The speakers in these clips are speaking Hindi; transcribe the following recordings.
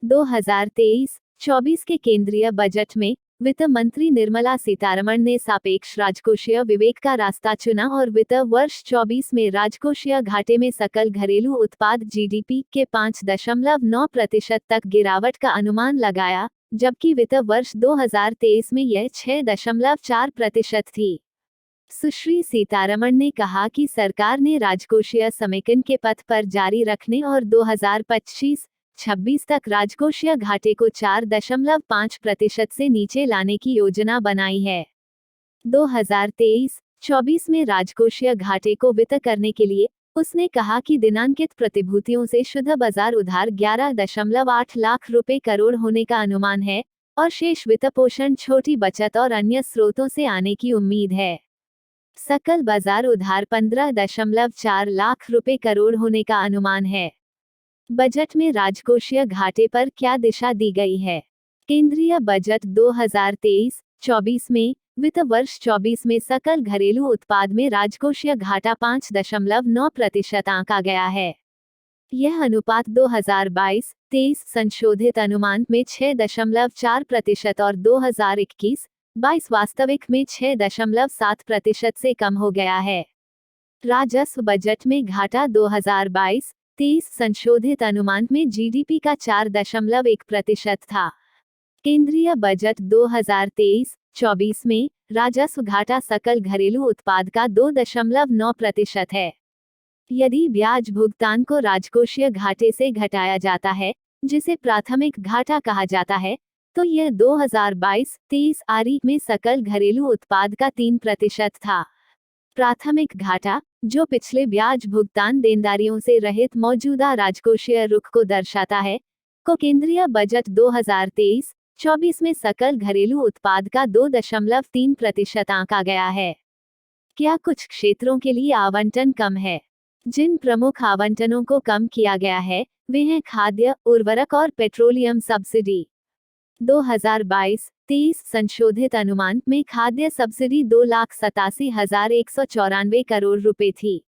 2023-24 के केंद्रीय बजट में वित्त मंत्री निर्मला सीतारमण ने सापेक्ष राजकोषीय विवेक का रास्ता चुना और वित्त वर्ष 24 में राजकोषीय घाटे में सकल घरेलू उत्पाद जीडीपी के 5.9% तक गिरावट का अनुमान लगाया, जबकि वित्त वर्ष 2023 में यह 6.4% थी। सुश्री सीतारमण ने कहा कि सरकार ने राजकोषीय समेकन के पथ पर जारी रखने और 2025-26 तक राजकोषीय घाटे को 4.5% से नीचे लाने की योजना बनाई है। 2023-24 में राजकोषीय घाटे को वित्त करने के लिए उसने कहा कि दिनांकित प्रतिभूतियों से शुद्ध बाजार उधार 11.8 लाख रुपए करोड़ होने का अनुमान है और शेष वित्त पोषण छोटी बचत और अन्य स्रोतों से आने की उम्मीद है। सकल बाजार उधार 15.4 लाख रुपए करोड़ होने का अनुमान है। बजट में राजकोषीय घाटे पर क्या दिशा दी गई है? केंद्रीय बजट 2023-24 में वित्त वर्ष 24 में सकल घरेलू उत्पाद में राजकोषीय घाटा 5.9% आंका गया है। यह अनुपात 2022-23 संशोधित अनुमान में 6.4% और 2021-22 वास्तविक में 6.7% से कम हो गया है। राजस्व बजट में घाटा 2022-23 संशोधित अनुमान में जीडीपी का 4.1% था। केंद्रीय बजट 2023-24 में राजस्व घाटा सकल घरेलू उत्पाद का 2.9% है। यदि ब्याज भुगतान को राजकोषीय घाटे से घटाया जाता है, जिसे प्राथमिक घाटा कहा जाता है, तो यह 2022-23 आरी में सकल घरेलू उत्पाद का 3% था। प्राथमिक घाटा, जो पिछले ब्याज भुगतान देनदारियों से रहित मौजूदा राजकोषीय रुख को दर्शाता है, को केंद्रीय बजट 2023-24 में सकल घरेलू उत्पाद का 2.3% आंका गया है। क्या कुछ क्षेत्रों के लिए आवंटन कम है? जिन प्रमुख आवंटनों को कम किया गया है, वे हैं खाद्य, उर्वरक और पेट्रोलियम सब्सिडी। 2022-23 संशोधित अनुमान में खाद्य सब्सिडी 2,87,194 करोड़ रुपए थी।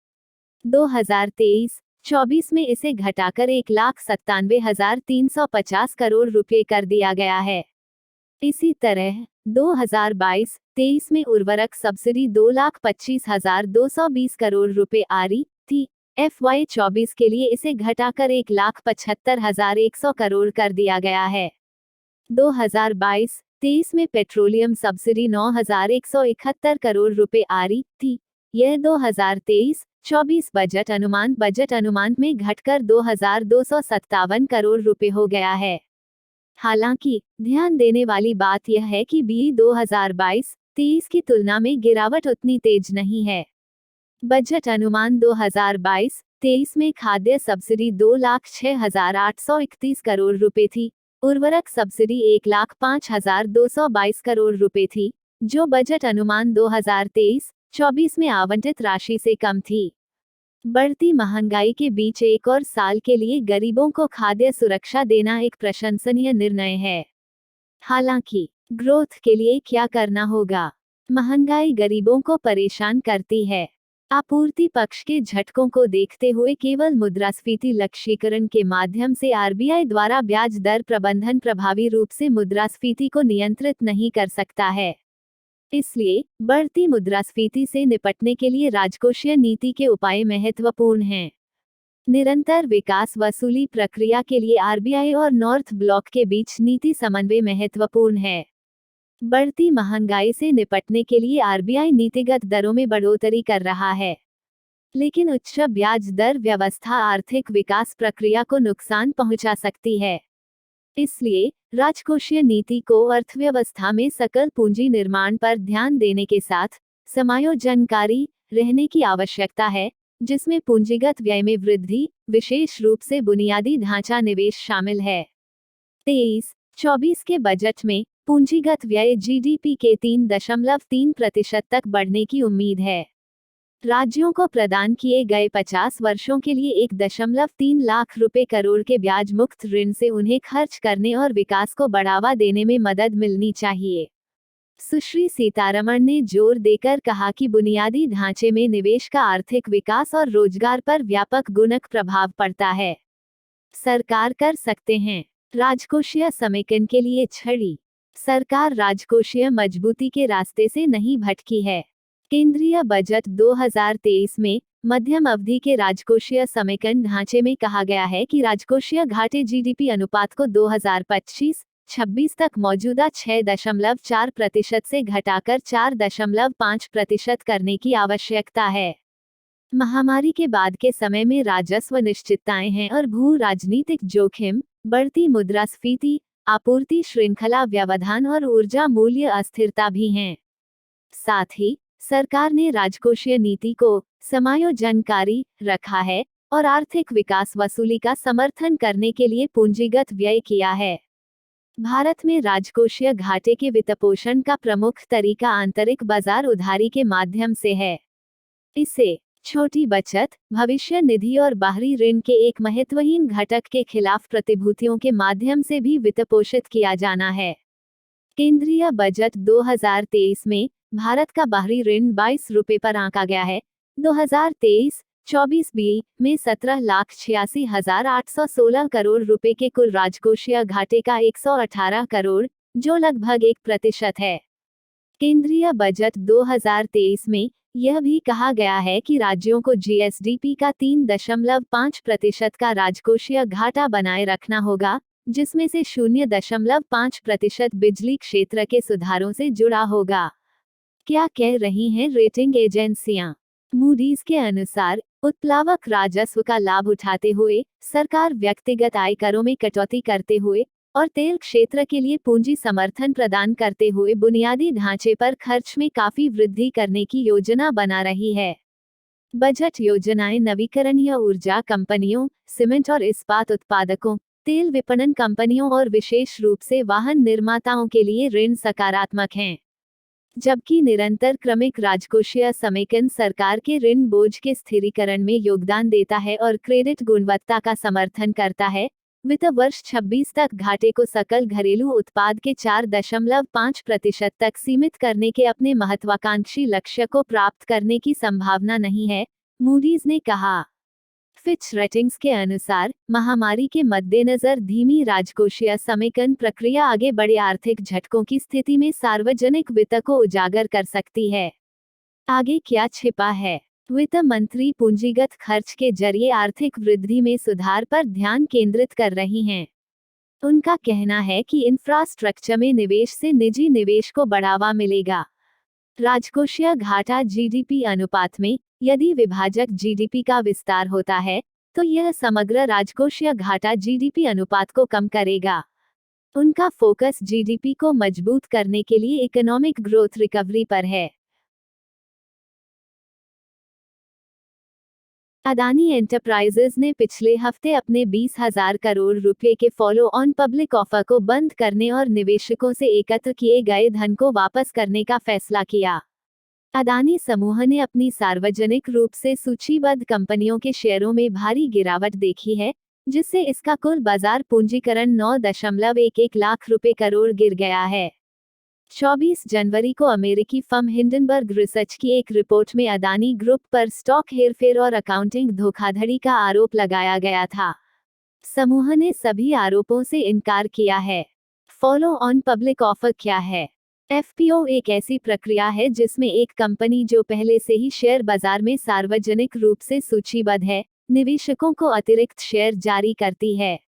2023-24 में इसे घटाकर 1,97,350 करोड़ रुपए कर दिया गया है। इसी तरह 2022-23 में उर्वरक सब्सिडी 2,25,220 करोड़ रुपए आ रही थी। FY24 के लिए इसे घटाकर 1,75,100 करोड़ कर दिया गया है। 2022-23 में पेट्रोलियम सब्सिडी 9,171 करोड़ रुपए आ रही थी। यह 2023-24 बजट अनुमान में घटकर 2,257 करोड़ रुपए हो गया है। हालांकि ध्यान देने वाली बात यह है कि BE 2022-23 की तुलना में गिरावट उतनी तेज नहीं है। बजट अनुमान 2022-23 में खाद्य सब्सिडी 2,06,831 करोड़ रुपए थी। उर्वरक सब्सिडी 1,05,222 करोड़ रुपए थी, जो बजट अनुमान 2023-24 में आवंटित राशि से कम थी। बढ़ती महंगाई के बीच एक और साल के लिए गरीबों को खाद्य सुरक्षा देना एक प्रशंसनीय निर्णय है। हालांकि ग्रोथ के लिए क्या करना होगा? महंगाई गरीबों को परेशान करती है। आपूर्ति पक्ष के झटकों को देखते हुए केवल मुद्रास्फीति लक्ष्यीकरण के माध्यम से आरबीआई द्वारा ब्याज दर प्रबंधन प्रभावी रूप से मुद्रास्फीति को नियंत्रित नहीं कर सकता है। इसलिए बढ़ती मुद्रास्फीति से निपटने के लिए राजकोषीय नीति के उपाय महत्वपूर्ण हैं। निरंतर विकास वसूली प्रक्रिया के लिए आरबीआई और नॉर्थ ब्लॉक के बीच नीति समन्वय महत्वपूर्ण है। बढ़ती महंगाई से निपटने के लिए आरबीआई नीतिगत दरों में बढ़ोतरी कर रहा है, लेकिन उच्च ब्याज दर व्यवस्था आर्थिक विकास प्रक्रिया को नुकसान पहुंचा सकती है। इसलिए राजकोषीय नीति को अर्थव्यवस्था में सकल पूंजी निर्माण पर ध्यान देने के साथ समायोजनकारी रहने की आवश्यकता है, जिसमें पूंजीगत व्यय में वृद्धि, विशेष रूप से बुनियादी ढांचा निवेश शामिल है। 23-24 के बजट में पूंजीगत व्यय जीडीपी के 3.3% तक बढ़ने की उम्मीद है। राज्यों को प्रदान किए गए 50 वर्षों के लिए 1.3 लाख रुपए करोड़ के ब्याज मुक्त ऋण से उन्हें खर्च करने और विकास को बढ़ावा देने में मदद मिलनी चाहिए। सुश्री सीतारमण ने जोर देकर कहा कि बुनियादी ढांचे में निवेश का आर्थिक विकास और रोजगार पर व्यापक गुणक प्रभाव पड़ता है। सरकार कर सकते हैं। राजकोषीय समेकन के लिए छड़ी। सरकार राजकोषीय मजबूती के रास्ते से नहीं भटकी है। केंद्रीय बजट 2023 में मध्यम अवधि के राजकोषीय समेकन ढांचे में कहा गया है कि राजकोषीय घाटे जीडीपी अनुपात को 2025-26 तक मौजूदा 6.4% से घटाकर 4.5% करने की आवश्यकता है। महामारी के बाद के समय में राजस्व निश्चितताएं हैं और भू राजनीतिक जोखिम, बढ़ती मुद्रास्फीति, आपूर्ति श्रृंखला व्यवधान और ऊर्जा मूल्य अस्थिरता भी हैं। साथ ही सरकार ने राजकोषीय नीति को समायोजनकारी रखा है और आर्थिक विकास वसूली का समर्थन करने के लिए पूंजीगत व्यय किया है। भारत में राजकोषीय घाटे के वित्तपोषण का प्रमुख तरीका आंतरिक बाजार उधारी के माध्यम से है। इसे छोटी बचत, भविष्य निधि और बाहरी ऋण के एक महत्वहीन घटक के खिलाफ प्रतिभूतियों के माध्यम से भी वित्तपोषित किया जाना है। केंद्रीय बजट 2023 में भारत का बाहरी ऋण 22 रुपये पर आंका गया है। 2023-24 में 17,86,816 करोड़ रुपए के कुल राजकोषीय घाटे का 118 करोड़, जो लगभग 1% है। केंद्रीय बजट 2023 में यह भी कहा गया है कि राज्यों को जीएसडीपी का 3.5% का राजकोषीय घाटा बनाए रखना होगा, जिसमें से 0.5% बिजली क्षेत्र के सुधारों से जुड़ा होगा। क्या कह रही हैं रेटिंग एजेंसियां? मूडीज के अनुसार उत्प्लावक राजस्व का लाभ उठाते हुए सरकार व्यक्तिगत आयकरों में कटौती करते हुए और तेल क्षेत्र के लिए पूंजी समर्थन प्रदान करते हुए बुनियादी ढांचे पर खर्च में काफी वृद्धि करने की योजना बना रही है। बजट योजनाएं नवीकरणीय ऊर्जा कंपनियों, सीमेंट और इस्पात उत्पादकों, तेल विपणन कंपनियों और विशेष रूप से वाहन निर्माताओं के लिए ऋण सकारात्मक हैं, जबकि निरंतर क्रमिक राजकोषीय समेकन सरकार के ऋण बोझ के स्थिरीकरण में योगदान देता है और क्रेडिट गुणवत्ता का समर्थन करता है। वित्त वर्ष 26 तक घाटे को सकल घरेलू उत्पाद के 4.5% तक सीमित करने के अपने महत्वाकांक्षी लक्ष्य को प्राप्त करने की संभावना नहीं है, मूडीज ने कहा। फिच रेटिंग्स के अनुसार महामारी के मद्देनजर धीमी राजकोषीय समेकन प्रक्रिया आगे बड़े आर्थिक झटकों की स्थिति में सार्वजनिक वित्त को उजागर कर सकती है। आगे क्या छिपा है? वित्त मंत्री पूंजीगत खर्च के जरिए आर्थिक वृद्धि में सुधार पर ध्यान केंद्रित कर रही हैं। उनका कहना है कि इंफ्रास्ट्रक्चर में निवेश से निजी निवेश को बढ़ावा मिलेगा। राजकोषीय घाटा जीडीपी अनुपात में यदि विभाजक जीडीपी का विस्तार होता है तो यह समग्र राजकोषीय घाटा जीडीपी अनुपात को कम करेगा। उनका फोकस जीडीपी को मजबूत करने के लिए इकोनॉमिक ग्रोथ रिकवरी पर है। अदानी एंटरप्राइजेज ने पिछले हफ्ते अपने 20,000 करोड़ रुपए के फॉलो ऑन पब्लिक ऑफर को बंद करने और निवेशकों से एकत्र किए गए धन को वापस करने का फैसला किया। अदानी समूह ने अपनी सार्वजनिक रूप से सूचीबद्ध कंपनियों के शेयरों में भारी गिरावट देखी है, जिससे इसका कुल बाजार पूंजीकरण 9.11 लाख रुपए करोड़ गिर गया है। 24 जनवरी को अमेरिकी फर्म हिंडनबर्ग रिसर्च की एक रिपोर्ट में अदानी ग्रुप पर स्टॉक हेरफेर और अकाउंटिंग धोखाधड़ी का आरोप लगाया गया था। समूह ने सभी आरोपों से इनकार किया है। फॉलो ऑन पब्लिक ऑफर क्या है? एफपीओ एक ऐसी प्रक्रिया है जिसमें एक कंपनी जो पहले से ही शेयर बाजार में सार्वजनिक रूप से सूचीबद्ध है, निवेशकों को अतिरिक्त शेयर जारी करती है।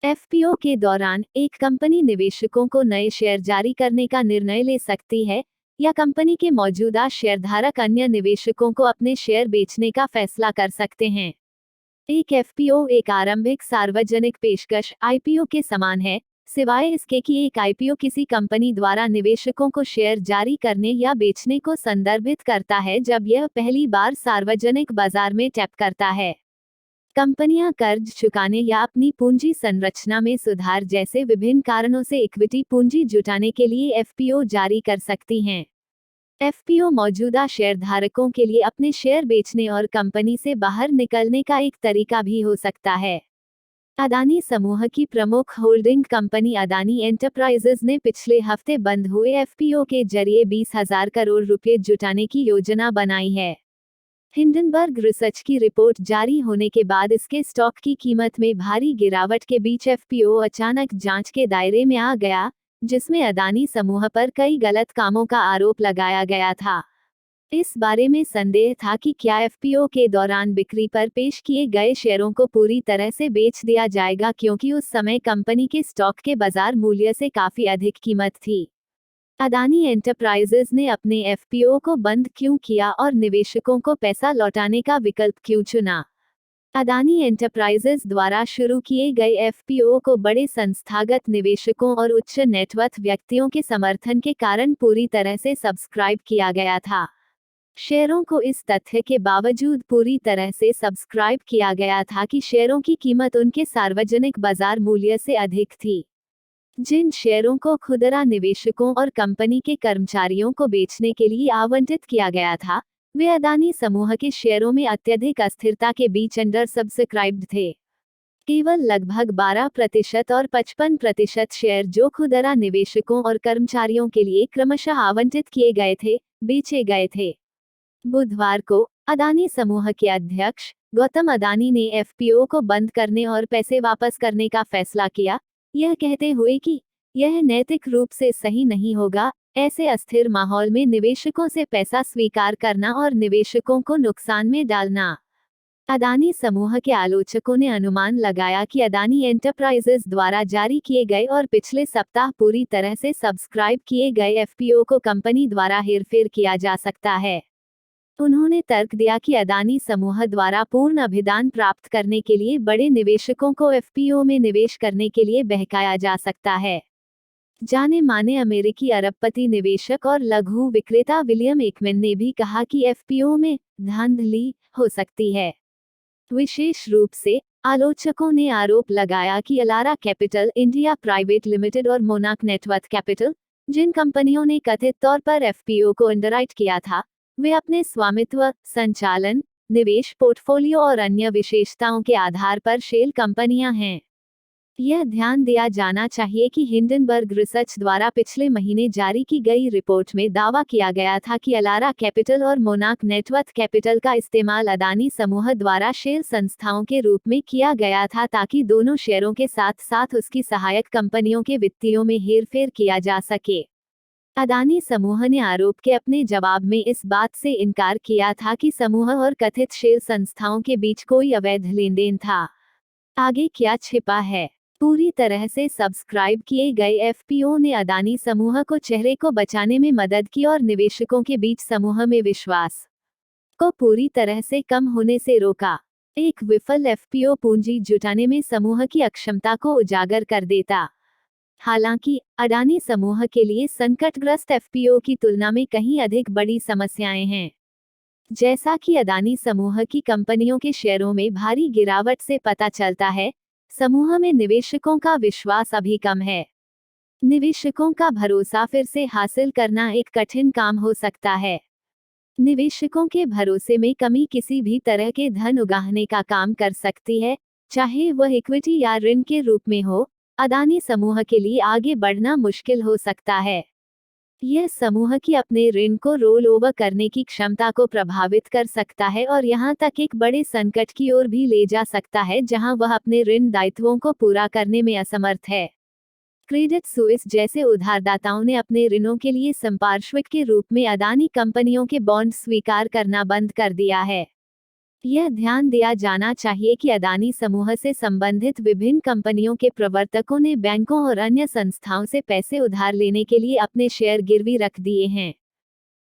एफपीओ के दौरान एक कंपनी निवेशकों को नए शेयर जारी करने का निर्णय ले सकती है, या कंपनी के मौजूदा शेयरधारक अन्य निवेशकों को अपने शेयर बेचने का फैसला कर सकते हैं। एक एफपीओ एक आरंभिक सार्वजनिक पेशकश आईपीओ के समान है, सिवाय इसके कि एक आईपीओ किसी कंपनी द्वारा निवेशकों को शेयर जारी करने या बेचने को संदर्भित करता है जब यह पहली बार सार्वजनिक बाजार में टैप करता है। कंपनियां कर्ज चुकाने या अपनी पूंजी संरचना में सुधार जैसे विभिन्न कारणों से इक्विटी पूंजी जुटाने के लिए एफपीओ जारी कर सकती हैं। एफपीओ मौजूदा शेयरधारकों के लिए अपने शेयर बेचने और कंपनी से बाहर निकलने का एक तरीका भी हो सकता है। अदानी समूह की प्रमुख होल्डिंग कंपनी अदानी एंटरप्राइजेज ने पिछले हफ्ते बंद हुए एफपीओ के जरिए 20,000 करोड़ रुपए जुटाने की योजना बनाई है। हिंडनबर्ग रिसर्च की रिपोर्ट जारी होने के बाद इसके स्टॉक की कीमत में भारी गिरावट के बीच एफपीओ अचानक जांच के दायरे में आ गया, जिसमें अदानी समूह पर कई गलत कामों का आरोप लगाया गया था। इस बारे में संदेह था कि क्या एफपीओ के दौरान बिक्री पर पेश किए गए शेयरों को पूरी तरह से बेच दिया जाएगा, क्योंकि उस समय कंपनी के स्टॉक के बाजार मूल्य से काफी अधिक कीमत थी। अदानी एंटरप्राइजेज ने अपने एफपीओ को बंद क्यों किया और निवेशकों को पैसा लौटाने का विकल्प क्यों चुना? अदानी एंटरप्राइजेज द्वारा शुरू किए गए एफपीओ को बड़े संस्थागत निवेशकों और उच्च नेटवर्थ व्यक्तियों के समर्थन के कारण पूरी तरह से सब्सक्राइब किया गया था। शेयरों को इस तथ्य के बावजूद पूरी तरह से सब्सक्राइब किया गया था कि शेयरों की कीमत उनके सार्वजनिक बाजार मूल्य से अधिक थी। जिन शेयरों को खुदरा निवेशकों और कंपनी के कर्मचारियों को बेचने के लिए आवंटित किया गया था, वे अदानी समूह के शेयरों में अत्यधिक अस्थिरता के बीच अंडर सब्सक्राइब्ड थे। केवल लगभग 12% और 55% शेयर जो खुदरा निवेशकों और कर्मचारियों के लिए क्रमशः आवंटित किए गए थे, बेचे गए थे। बुधवार को अदानी समूह के अध्यक्ष गौतम अदानी ने एफपीओ को बंद करने और पैसे वापस करने का फैसला किया, यह कहते हुए कि यह नैतिक रूप से सही नहीं होगा ऐसे अस्थिर माहौल में निवेशकों से पैसा स्वीकार करना और निवेशकों को नुकसान में डालना। अदानी समूह के आलोचकों ने अनुमान लगाया कि अदानी एंटरप्राइजेज द्वारा जारी किए गए और पिछले सप्ताह पूरी तरह से सब्सक्राइब किए गए एफपीओ को कंपनी द्वारा हेरफेर किया जा सकता है। उन्होंने तर्क दिया कि अदानी समूह द्वारा पूर्ण अभिदान प्राप्त करने के लिए बड़े निवेशकों को एफपीओ में निवेश करने के लिए बहकाया जा सकता है। जाने माने अमेरिकी अरबपति निवेशक और लघु विक्रेता विलियम एकमैन ने भी कहा कि एफपीओ में धांधली हो सकती है। विशेष रूप से आलोचकों ने आरोप लगाया कि ALARA capital India private limited और मोनाक नेटवर्थ कैपिटल, जिन कंपनियों ने कथित तौर पर एफपीओ को अंडरराइट किया था, वे अपने स्वामित्व, संचालन, निवेश पोर्टफोलियो और अन्य विशेषताओं के आधार पर शेल कंपनियां हैं। यह ध्यान दिया जाना चाहिए कि हिंडनबर्ग रिसर्च द्वारा पिछले महीने जारी की गई रिपोर्ट में दावा किया गया था कि अलारा कैपिटल और मोनाक नेटवर्थ कैपिटल का इस्तेमाल अदानी समूह द्वारा शेल संस्थाओं के रूप में किया गया था, ताकि दोनों शेयरों के साथ साथ उसकी सहायक कंपनियों के वित्तीयों में हेरफेर किया जा सके। अदानी समूह ने आरोप के अपने जवाब में इस बात से इनकार किया था कि समूह और कथित शेल संस्थाओं के बीच कोई अवैध लेनदेन था। आगे क्या छिपा है? पूरी तरह से सब्सक्राइब किए गए एफपीओ ने अदानी समूह को चेहरे को बचाने में मदद की और निवेशकों के बीच समूह में विश्वास को पूरी तरह से कम होने से रोका। एक विफल एफपीओ पूंजी जुटाने में समूह की अक्षमता को उजागर कर देता। हालांकि अडानी समूह के लिए संकटग्रस्त एफपीओ की तुलना में कहीं अधिक बड़ी समस्याएं हैं। जैसा कि अदानी समूह की कंपनियों के शेयरों में भारी गिरावट से पता चलता है, समूह में निवेशकों का विश्वास अभी कम है। निवेशकों का भरोसा फिर से हासिल करना एक कठिन काम हो सकता है। निवेशकों के भरोसे में कमी किसी भी तरह के धन उगाहने का काम कर सकती है, चाहे वह इक्विटी या ऋण के रूप में हो। अदानी समूह के लिए आगे बढ़ना मुश्किल हो सकता है। यह समूह की अपने ऋण को रोल ओवर करने की क्षमता को प्रभावित कर सकता है और यहां तक एक बड़े संकट की ओर भी ले जा सकता है जहां वह अपने ऋण दायित्वों को पूरा करने में असमर्थ है। क्रेडिट सुइस जैसे उधारदाताओं ने अपने ऋणों के लिए संपार्श्विक के रूप में अदानी कंपनियों के बॉन्ड स्वीकार करना बंद कर दिया है। यह ध्यान दिया जाना चाहिए कि अदानी समूह से संबंधित विभिन्न कंपनियों के प्रवर्तकों ने बैंकों और अन्य संस्थाओं से पैसे उधार लेने के लिए अपने शेयर गिरवी रख दिए हैं।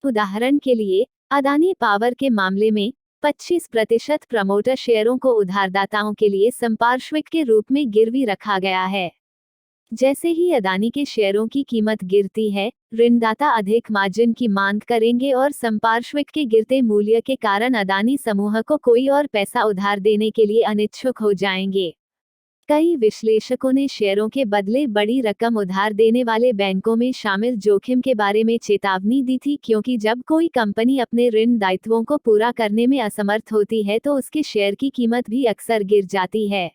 उदाहरण के लिए, अदानी पावर के मामले में 25% प्रमोटर शेयरों को उधारदाताओं के लिए संपार्श्विक के रूप में गिरवी रखा गया है। जैसे ही अदानी के शेयरों की कीमत गिरती है, ऋणदाता अधिक मार्जिन की मांग करेंगे और संपार्श्विक के गिरते मूल्य के कारण अदानी समूह को कोई और पैसा उधार देने के लिए अनिच्छुक हो जाएंगे। कई विश्लेषकों ने शेयरों के बदले बड़ी रकम उधार देने वाले बैंकों में शामिल जोखिम के बारे में चेतावनी दी थी, क्योंकि जब कोई कंपनी अपने ऋण दायित्वों को पूरा करने में असमर्थ होती है तो उसके शेयर की कीमत भी अक्सर गिर जाती है।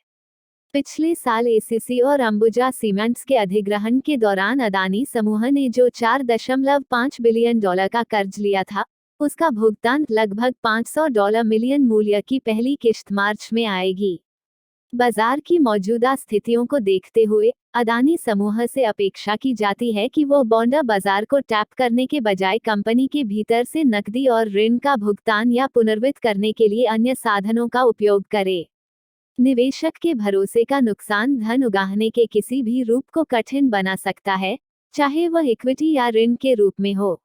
पिछले साल एसीसी और अंबुजा सीमेंट्स के अधिग्रहण के दौरान अदानी समूह ने जो $4.5 बिलियन का कर्ज लिया था, उसका भुगतान लगभग $500 मिलियन मूल्य की पहली किश्त मार्च में आएगी। बाजार की मौजूदा स्थितियों को देखते हुए अदानी समूह से अपेक्षा की जाती है कि वो बॉन्ड बाजार को टैप करने के बजाय कंपनी के भीतर से नकदी और ऋण का भुगतान या पुनर्वित्त करने के लिए अन्य साधनों का उपयोग करे। निवेशक के भरोसे का नुकसान धन उगाहने के किसी भी रूप को कठिन बना सकता है, चाहे वह इक्विटी या ऋण के रूप में हो।